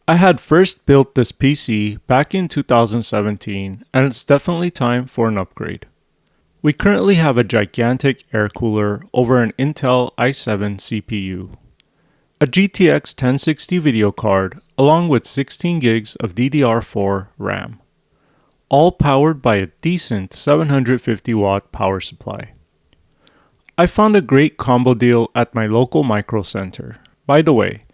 I had first built this PC back in 2017 and it's definitely time for an upgrade. We currently have a gigantic air cooler over an Intel i7 CPU, a GTX 1060 video card along with 16 gigs of DDR4 RAM, all powered by a decent 750 watt power supply. I found a great combo deal at my local micro center. By the way,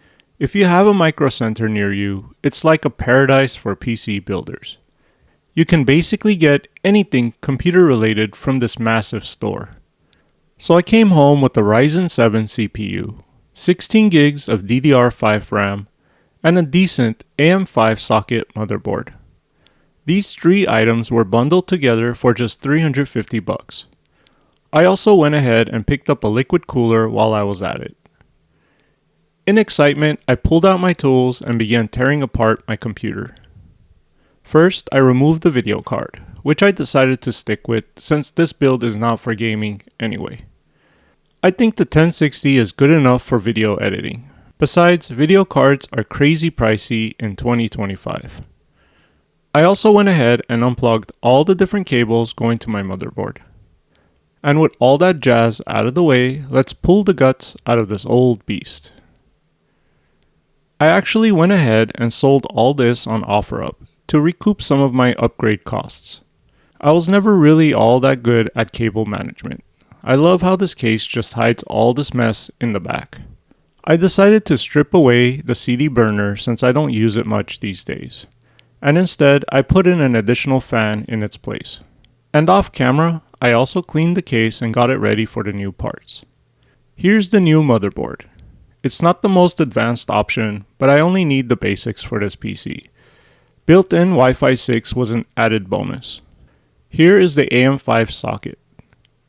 if you have a micro center near you, it's like a paradise for PC builders. You can basically get anything computer related from this massive store. So I came home with a Ryzen 7 CPU, 16 gigs of DDR5 RAM, and a decent AM5 socket motherboard. These three items were bundled together for just $350. I also went ahead and picked up a liquid cooler while I was at it. In excitement, I pulled out my tools and began tearing apart my computer. First, I removed the video card, which I decided to stick with since this build is not for gaming anyway. I think the 1060 is good enough for video editing. Besides, video cards are crazy pricey in 2025. I also went ahead and unplugged all the different cables going to my motherboard. And with all that jazz out of the way, let's pull the guts out of this old beast. I actually went ahead and sold all this on OfferUp to recoup some of my upgrade costs. I was never really all that good at cable management. I love how this case just hides all this mess in the back. I decided to strip away the CD burner since I don't use it much these days. And instead, I put in an additional fan in its place. And off camera, I also cleaned the case and got it ready for the new parts. Here's the new motherboard. It's not the most advanced option, but I only need the basics for this PC. Built-in Wi-Fi 6 was an added bonus. Here is the AM5 socket.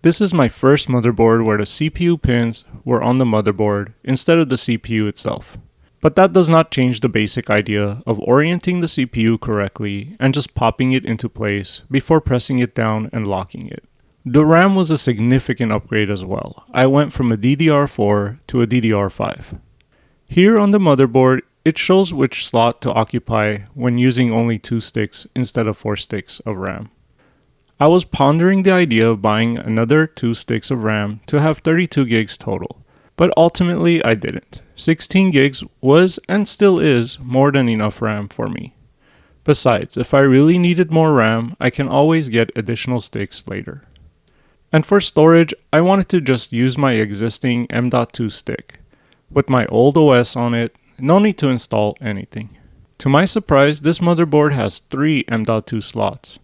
This is my first motherboard where the CPU pins were on the motherboard instead of the CPU itself. But that does not change the basic idea of orienting the CPU correctly and just popping it into place before pressing it down and locking it. The RAM was a significant upgrade as well. I went from a DDR4 to a DDR5. Here on the motherboard, it shows which slot to occupy when using only 2 sticks instead of 4 sticks of RAM. I was pondering the idea of buying another 2 sticks of RAM to have 32 gigs total, but ultimately I didn't. 16 gigs was and still is more than enough RAM for me. Besides, if I really needed more RAM, I can always get additional sticks later. And for storage, I wanted to just use my existing M.2 stick. With my old OS on it, no need to install anything. To my surprise, this motherboard has 3 M.2 slots.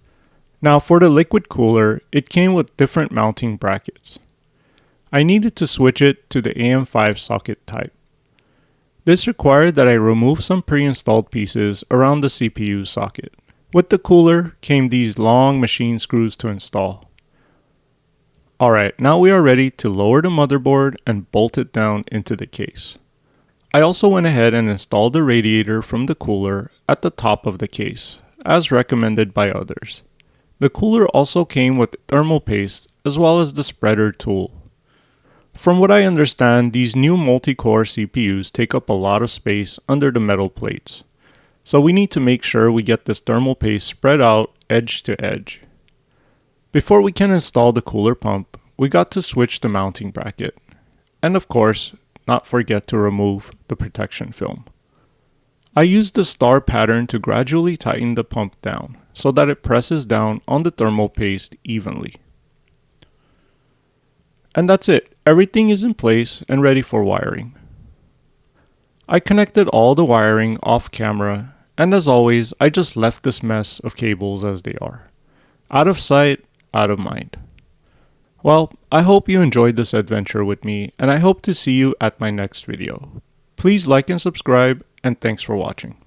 Now for the liquid cooler, it came with different mounting brackets. I needed to switch it to the AM5 socket type. This required that I remove some pre-installed pieces around the CPU socket. With the cooler came these long machine screws to install. Alright, now we are ready to lower the motherboard and bolt it down into the case. I also went ahead and installed the radiator from the cooler at the top of the case, as recommended by others. The cooler also came with thermal paste as well as the spreader tool. From what I understand, these new multi-core CPUs take up a lot of space under the metal plates. So we need to make sure we get this thermal paste spread out edge to edge. Before we can install the cooler pump, we got to switch the mounting bracket. And of course, not forget to remove the protection film. I used the star pattern to gradually tighten the pump down so that it presses down on the thermal paste evenly. And that's it. Everything is in place and ready for wiring. I connected all the wiring off camera, and as always, I just left this mess of cables as they are. Out of sight, out of mind. Well, I hope you enjoyed this adventure with me, and I hope to see you at my next video. Please like and subscribe, and thanks for watching.